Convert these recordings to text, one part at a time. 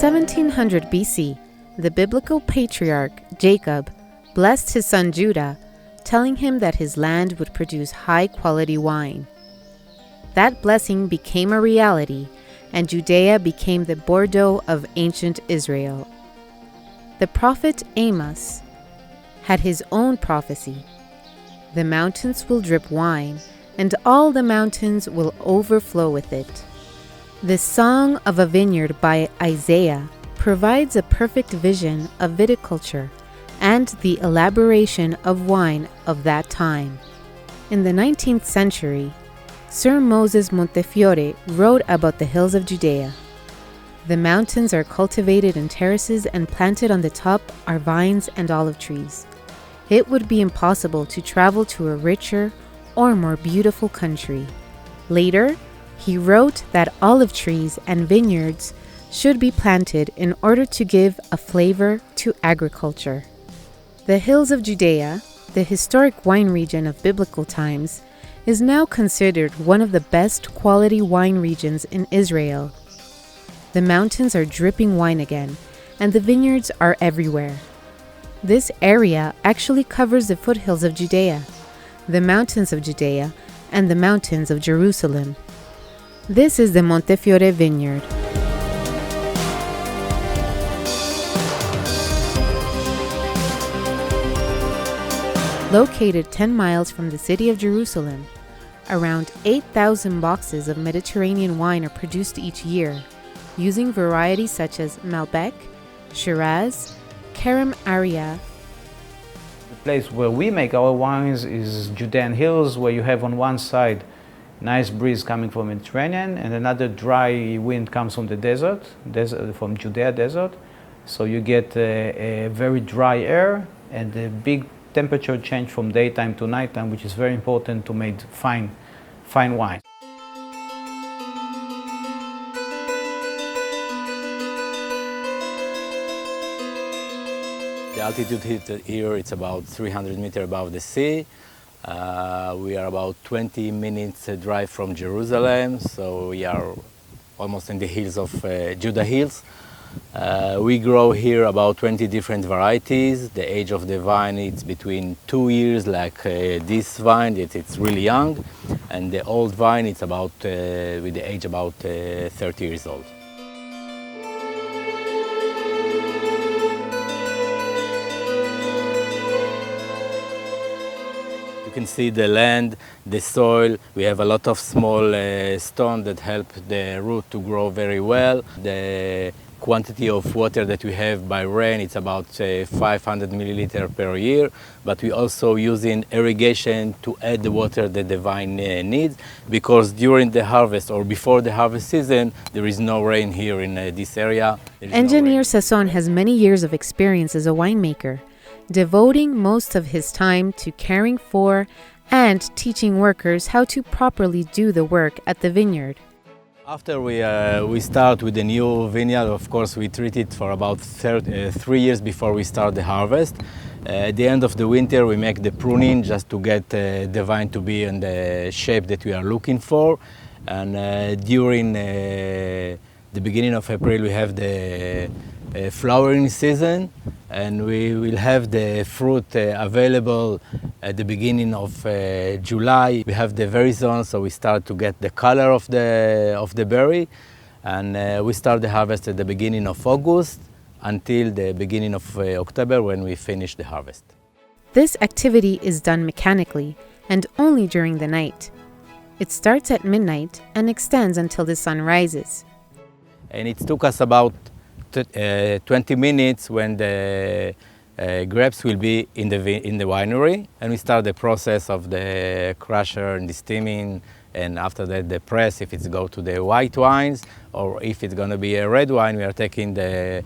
1700 BC, the biblical patriarch Jacob blessed his son Judah, telling him that his land would produce high-quality wine. That blessing became a reality, and Judea became the Bordeaux of ancient Israel. The prophet Amos had his own prophecy. The mountains will drip wine, and all the mountains will overflow with it. The Song of a Vineyard by Isaiah provides a perfect vision of viticulture and the elaboration of wine of that time. In the 19th century, Sir Moses Montefiore wrote about the hills of Judea. The mountains are cultivated in terraces, and planted on the top are vines and olive trees. It would be impossible to travel to a richer or more beautiful country. Later, he wrote that olive trees and vineyards should be planted in order to give a flavor to agriculture. The hills of Judea, the historic wine region of biblical times, is now considered one of the best quality wine regions in Israel. The mountains are dripping wine again, and the vineyards are everywhere. This area actually covers the foothills of Judea, the mountains of Judea, and the mountains of Jerusalem. This is the Montefiore Vineyard. Located 10 miles from the city of Jerusalem, around 8,000 boxes of Mediterranean wine are produced each year, using varieties such as Malbec, Shiraz, Kerem Aria. The place where we make our wines is Judean hills, where you have on one side nice breeze coming from Mediterranean, and another dry wind comes from the desert, from Judea desert. So you get a very dry air and a big temperature change from daytime to nighttime, which is very important to make fine wine. The altitude here it's about 300 meters above the sea. We are about 20 minutes drive from Jerusalem, so we are almost in the hills of Judah Hills. We grow here about 20 different varieties. The age of the vine is between 2 years, like this vine, it's really young, and the old vine it's about with the age about 30 years old. You can see the land, the soil. We have a lot of small stones that help the root to grow very well. The quantity of water that we have by rain, it's about 500 milliliters per year, but we also using irrigation to add the water that the vine needs, because during the harvest or before the harvest season, there is no rain here in this area. Engineer Sasson has many years of experience as a winemaker, devoting most of his time to caring for and teaching workers how to properly do the work at the vineyard. After we start with the new vineyard, of course, we treat it for about 3 years before we start the harvest. At the end of the winter, we make the pruning just to get the vine to be in the shape that we are looking for. And during the beginning of April, we have the flowering season, and we will have the fruit available at the beginning of July. We have the very zone, so we start to get the color of the berry, and we start the harvest at the beginning of August until the beginning of October, when we finish the harvest. This activity is done mechanically and only during the night. It starts at midnight and extends until the sun rises. And it took us about 20 minutes when the grapes will be in the winery, and we start the process of the crusher and the steaming, and after that the press, if it's go to the white wines, or if it's going to be a red wine, we are taking the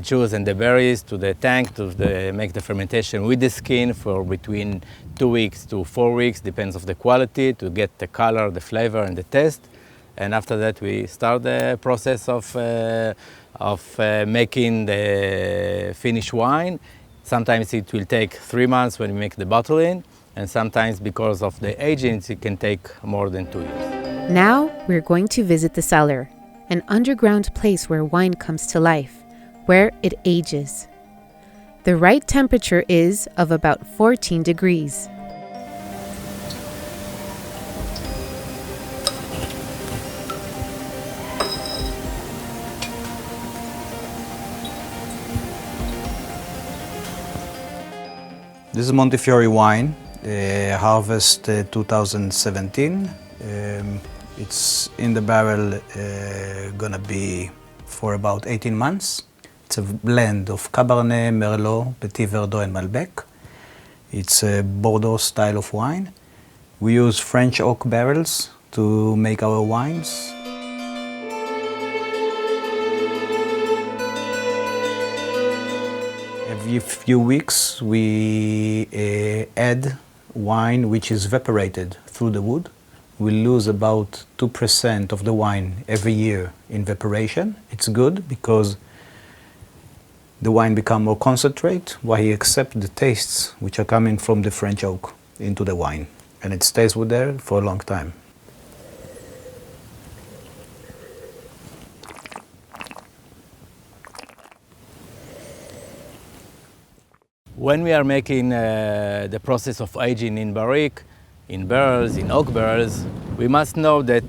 juice and the berries to the tank to make the fermentation with the skin for between 2 weeks to 4 weeks, depends of the quality, to get the color, the flavor and the taste. And after that we start the process of making the finished wine. Sometimes it will take 3 months when we make the bottling, and sometimes because of the aging it can take more than 2 years. Now we're going to visit the cellar. an underground place where wine comes to life, where it ages. The right temperature is of about 14 degrees. This is Montefiore wine, harvest 2017. It's in the barrel gonna be for about 18 months. It's a blend of Cabernet, Merlot, Petit Verdot and Malbec. It's a Bordeaux style of wine. We use French oak barrels to make our wines. Every few weeks we add wine which is evaporated through the wood. We lose about 2% of the wine every year in evaporation. It's good because the wine becomes more concentrate while you accept the tastes which are coming from the French oak into the wine, and it stays with there for a long time. When we are making the process of aging in barrique, in barrels, in oak barrels, we must know that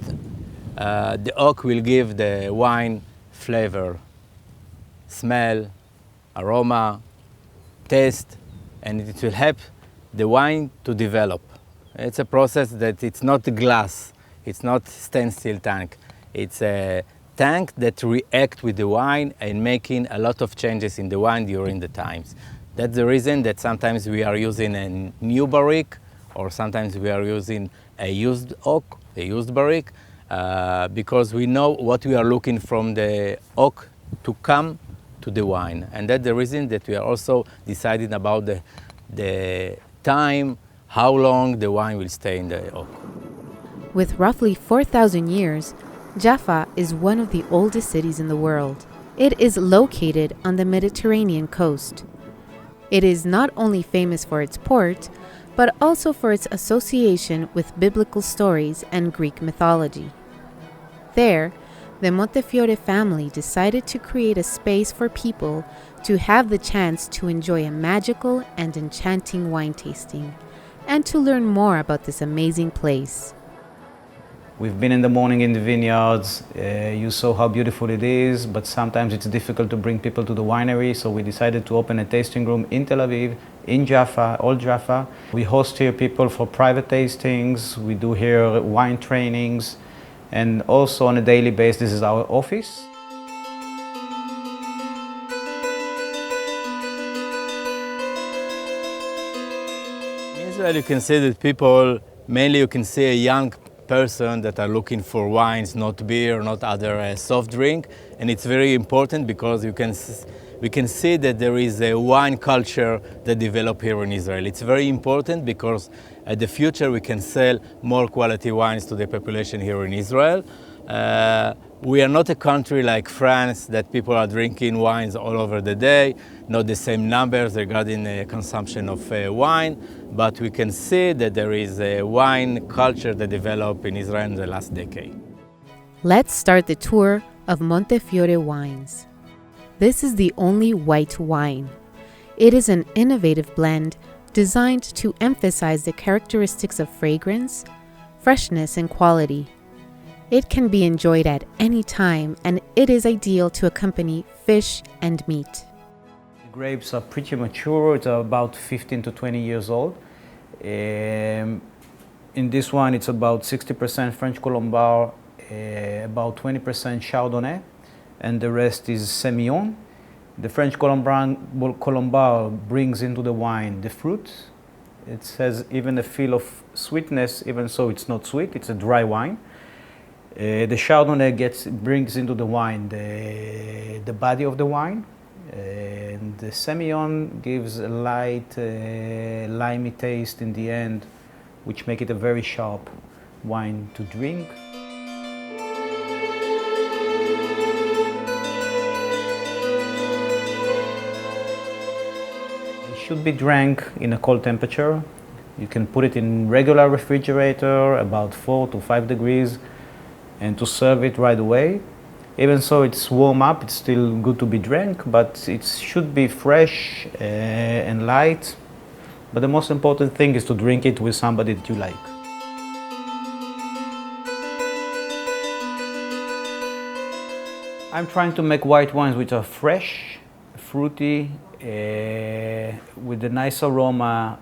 the oak will give the wine flavor, smell, aroma, taste, and it will help the wine to develop. It's a process that it's not glass, it's not standstill tank. It's a tank that reacts with the wine and making a lot of changes in the wine during the times. That's the reason that sometimes we are using a new barrique, or sometimes we are using a used oak, a used barrique, because we know what we are looking from the oak to come to the wine. And that's the reason that we are also deciding about the time, how long the wine will stay in the oak. With roughly 4,000 years, Jaffa is one of the oldest cities in the world. It is located on the Mediterranean coast. It is not only famous for its port, but also for its association with biblical stories and Greek mythology. There, the Montefiore family decided to create a space for people to have the chance to enjoy a magical and enchanting wine tasting, and to learn more about this amazing place. We've been in the morning in the vineyards, you saw how beautiful it is, but sometimes it's difficult to bring people to the winery, so we decided to open a tasting room in Tel Aviv, in Jaffa, Old Jaffa. We host here people for private tastings, we do here wine trainings, and also on a daily basis, this is our office. In Israel, you can see that people, mainly you can see a young person that are looking for wines, not beer, not other soft drink, and it's very important because we can see that there is a wine culture that develop here in Israel. It's very important because at the future we can sell more quality wines to the population here in Israel. We are not a country like France that people are drinking wines all over the day, not the same numbers regarding the consumption of wine, but we can see that there is a wine culture that developed in Israel in the last decade. Let's start the tour of Montefiore wines. This is the only white wine. It is an innovative blend designed to emphasize the characteristics of fragrance, freshness, and quality. It can be enjoyed at any time, and it is ideal to accompany fish and meat. The grapes are pretty mature, it's about 15 to 20 years old. In this one it's about 60% French Colombard, about 20% Chardonnay, and the rest is Semillon. The French Colombard brings into the wine the fruit. It has even a feel of sweetness, even so it's not sweet, it's a dry wine. The Chardonnay brings into the wine the body of the wine, and the Semillon gives a light, limey taste in the end, which make it a very sharp wine to drink. It should be drank in a cold temperature. You can put it in regular refrigerator, about 4 to 5 degrees, and to serve it right away. Even so, it's warm up, it's still good to be drank, but it should be fresh and light. But the most important thing is to drink it with somebody that you like. I'm trying to make white wines which are fresh, fruity, with a nice aroma,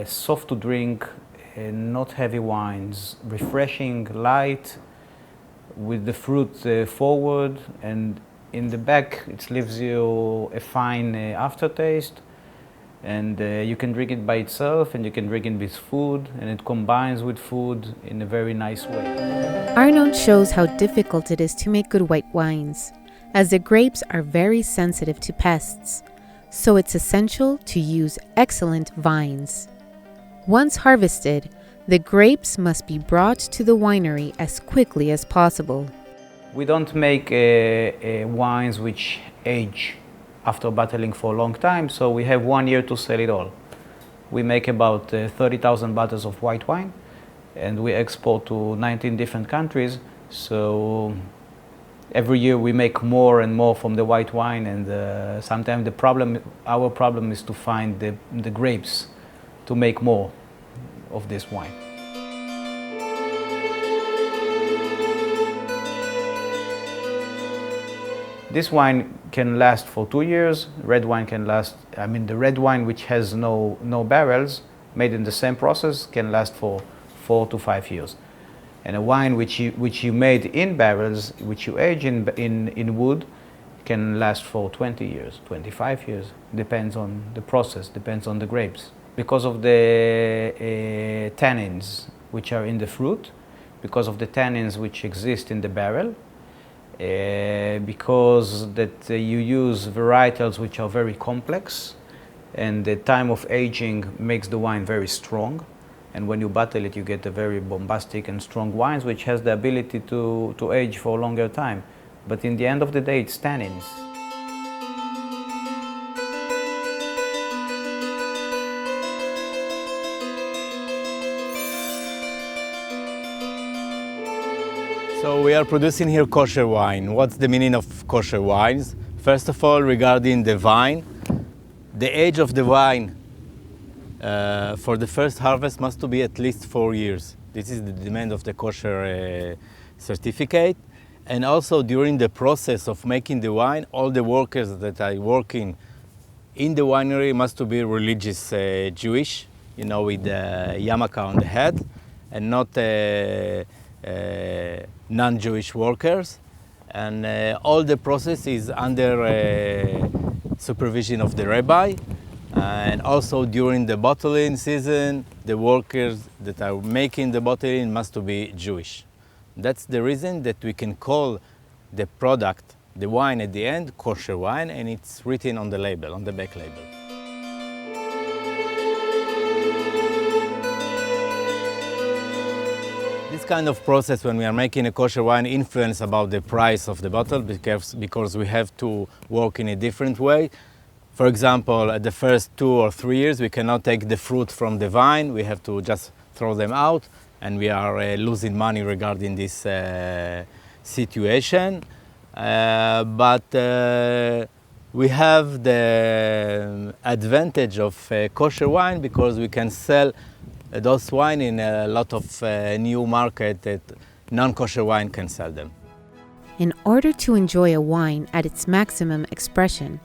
soft to drink, not heavy wines, refreshing, light, with the fruit forward, and in the back it leaves you a fine aftertaste. And you can drink it by itself, and you can drink it with food, and it combines with food in a very nice way. Arnold shows how difficult it is to make good white wines, as the grapes are very sensitive to pests, so it's essential to use excellent vines. Once harvested, the grapes must be brought to the winery as quickly as possible. We don't make wines which age after bottling for a long time, so we have 1 year to sell it all. We make about 30,000 bottles of white wine, and we export to 19 different countries, so every year we make more and more from the white wine, and sometimes our problem is to find the grapes to make more of this wine. This wine can last for 2 years. Red wine can last, the red wine which has no barrels, made in the same process, can last for 4 to 5 years. And a wine which you made in barrels, which you age in wood, can last for 20 years, 25 years. Depends on the process, depends on the grapes. Because of the tannins which are in the fruit, because of the tannins which exist in the barrel, because that you use varietals which are very complex, and the time of aging makes the wine very strong. And when you bottle it, you get a very bombastic and strong wines which has the ability to age for a longer time. But in the end of the day, it's tannins. So we are producing here kosher wine. What's the meaning of kosher wines? First of all, regarding the vine, the age of the wine for the first harvest must to be at least 4 years. This is the demand of the kosher certificate. And also during the process of making the wine, all the workers that are working in the winery must to be religious Jewish, with the yarmulke on the head, and not non-Jewish workers. And all the process is under supervision of the rabbi. And also during the bottling season, the workers that are making the bottling must to be Jewish. That's the reason that we can call the product, the wine at the end, kosher wine, and it's written on the label, on the back label. This kind of process when we are making a kosher wine influence about the price of the bottle because we have to work in a different way. For example, at the first 2 or 3 years, we cannot take the fruit from the vine. We have to just throw them out, and we are losing money regarding this situation. But we have the advantage of kosher wine because we can sell those wine in a lot of new market that non-kosher wine can sell them. In order to enjoy a wine at its maximum expression,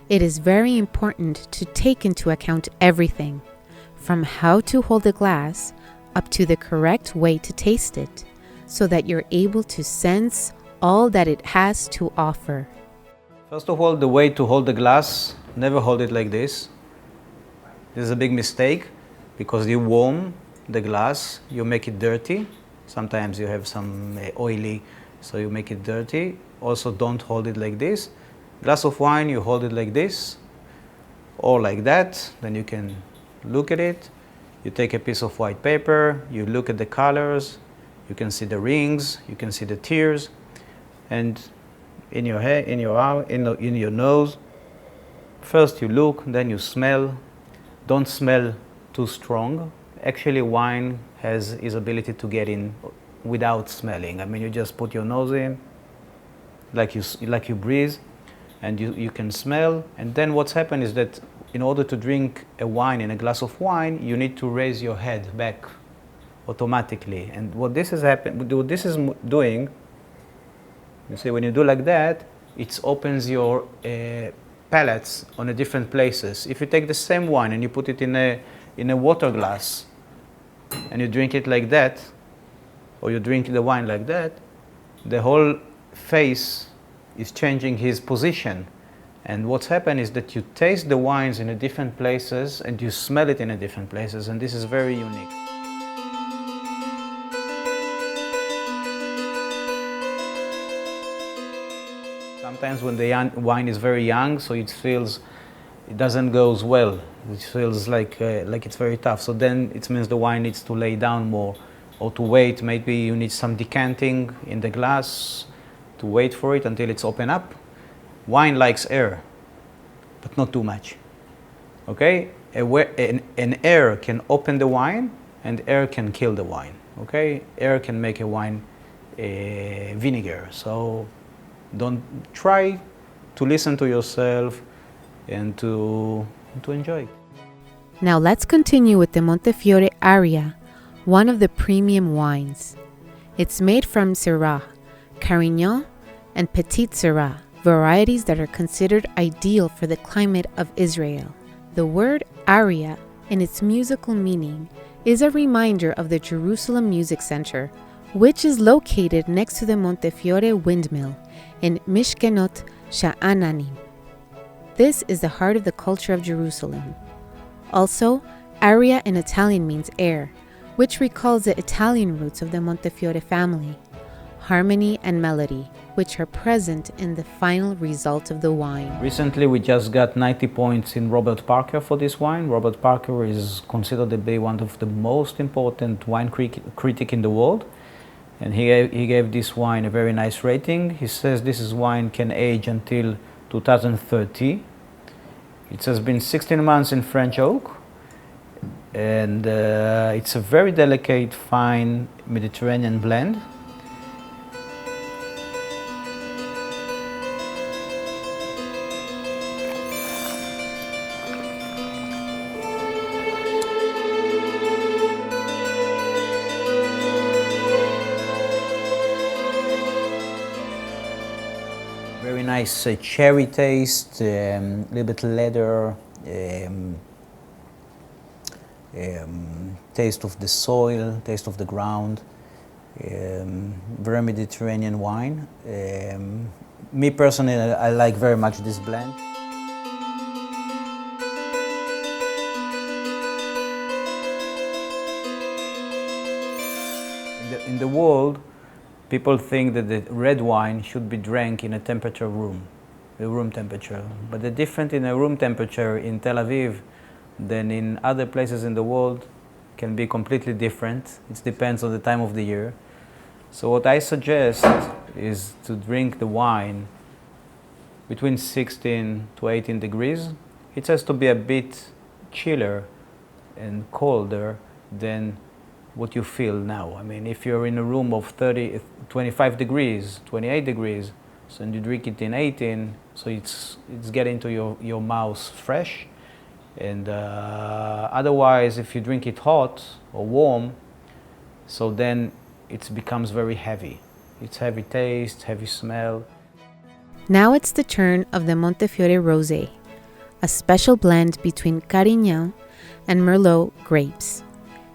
it is very important to take into account everything, from how to hold the glass up to the correct way to taste it, so that you're able to sense all that it has to offer. First of all, the way to hold the glass, never hold it like this. This is a big mistake because you warm the glass, you make it dirty. Sometimes you have some oily, so you make it dirty. Also, don't hold it like this. Glass of wine, you hold it like this or like that, then you can look at it. You take a piece of white paper, you look at the colors, you can see the rings, you can see the tears, and in your head, in your eye, in your nose, first you look, then you smell. Don't smell too strong. Actually, wine has its ability to get in without smelling. You just put your nose in, like you breathe, and you can smell. And then what's happened is that in order to drink a wine in a glass of wine, you need to raise your head back automatically. And what this is doing, you see, when you do like that, it opens your palates on a different places. If you take the same wine and you put it in a water glass, and you drink it like that, or you drink the wine like that, the whole face is changing his position. And what's happened is that you taste the wines in a different places and you smell it in a different places, and this is very unique. Sometimes when the wine is very young, so it doesn't go as well. It feels like it's very tough. So then it means the wine needs to lay down more, or to wait. Maybe you need some decanting in the glass to wait for it until it's open up. Wine likes air, but not too much. Okay? An air can open the wine, and air can kill the wine. Okay? Air can make a wine vinegar. So don't try to listen to yourself and to enjoy it. Now let's continue with the Montefiore Aria, one of the premium wines. It's made from Syrah, Carignan, and Petit Syrah, varieties that are considered ideal for the climate of Israel. The word aria, in its musical meaning, is a reminder of the Jerusalem Music Center, which is located next to the Montefiore windmill in Mishkenot Sha'ananim. This is the heart of the culture of Jerusalem. Also, aria in Italian means air, which recalls the Italian roots of the Montefiore family, harmony and melody, which are present in the final result of the wine. Recently, we just got 90 points in Robert Parker for this wine. Robert Parker is considered to be one of the most important wine critic in the world. And he gave this wine a very nice rating. He says this wine can age until 2030. It has been 16 months in French oak. And it's a very delicate, fine Mediterranean blend. Very nice cherry taste, a little bit leather, taste of the soil, taste of the ground. Very Mediterranean wine. Me personally, I like very much this blend. In the world, people think that the red wine should be drank in a temperature room, a room temperature. But the difference in a room temperature in Tel Aviv than in other places in the world can be completely different. It depends on the time of the year. So what I suggest is to drink the wine between 16 to 18 degrees. It has to be a bit chiller and colder than what you feel now. I mean, if you're in a room of 25 degrees, 28 degrees, so and you drink it in 18, so it's getting to your mouth fresh. And otherwise, if you drink it hot or warm, so then it becomes very heavy. It's heavy taste, heavy smell. Now it's the turn of the Montefiore Rosé, a special blend between Carignan and Merlot grapes.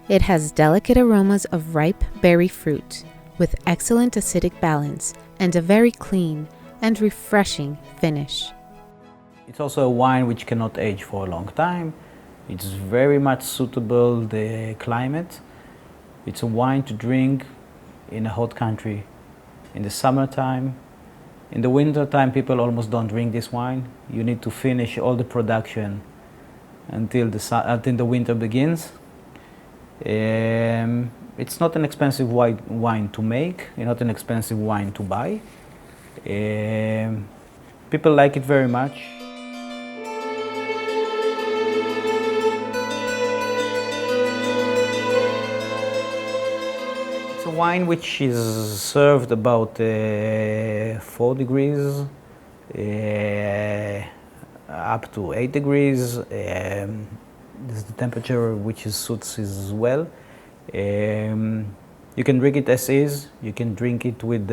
It has delicate aromas of ripe berry fruit with excellent acidic balance and a very clean and refreshing finish. It's also a wine which cannot age for a long time. It's very much suitable the climate. It's a wine to drink in a hot country in the summertime. In the wintertime, people almost don't drink this wine. You need to finish all the production until the winter begins. It's not an expensive wine to make, it's not an expensive wine to buy. People like it very much. It's a It's a wine which is served about 4 degrees up to 8 degrees. This is the temperature which suits as well. You can drink it as is. You can drink it with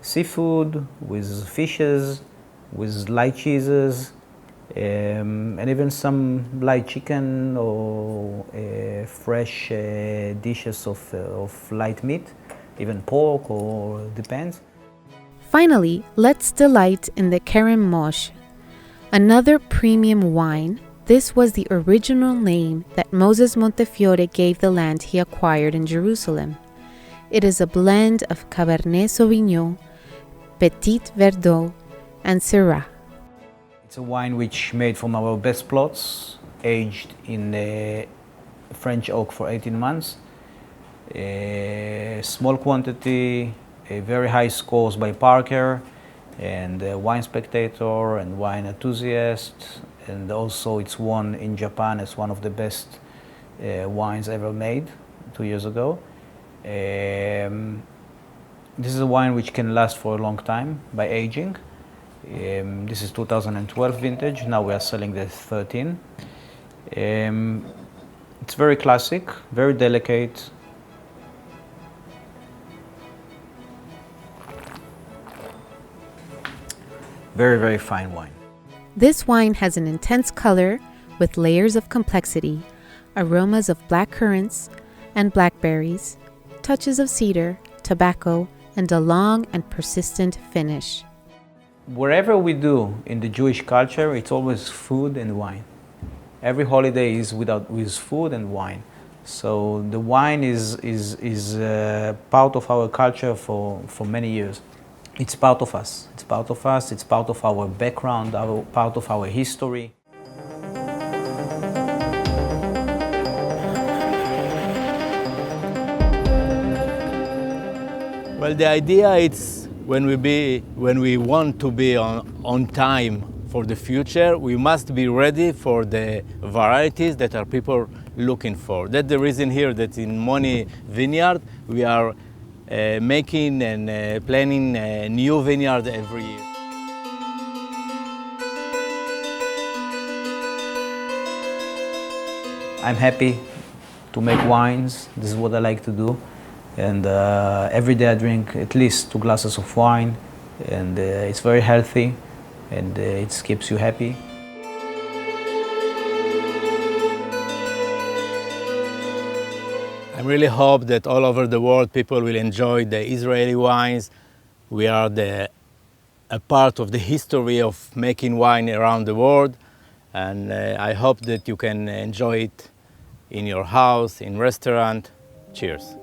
seafood, with fishes, with light cheeses, and even some light chicken or fresh dishes of light meat, even pork, or depends. Finally, let's delight in the Kerem Mosh, another premium wine. This was the original name that Moses Montefiore gave the land he acquired in Jerusalem. It is a blend of Cabernet Sauvignon, Petit Verdot, and Syrah. It's a wine which made from our best plots, aged in French oak for 18 months. A small quantity, a very high scores by Parker and Wine Spectator and Wine Enthusiast, and also it's won in Japan as one of the best wines ever made 2 years ago. This is a wine which can last for a long time by aging. This is 2012 vintage. Now we are selling the 13. It's very classic, very delicate. Very, very fine wine. This wine has an intense color with layers of complexity, aromas of black currants and blackberries, touches of cedar, tobacco, and a long and persistent finish. Wherever we do in the Jewish culture, it's always food and wine. Every holiday is with food and wine. So the wine is part of our culture for many years. It's part of us. It's part of us. It's part of our background, part of our history. Well, the idea is when we want to be on time for the future, we must be ready for the varieties that our people looking for. That's the reason here that in Moni Vineyard we are making and planning a new vineyard every year. I'm happy to make wines. This is what I like to do. And every day I drink at least 2 glasses of wine, and it's very healthy, and it keeps you happy. I really hope that all over the world people will enjoy the Israeli wines. We are a part of the history of making wine around the world, and I hope that you can enjoy it in your house, in restaurant. Cheers.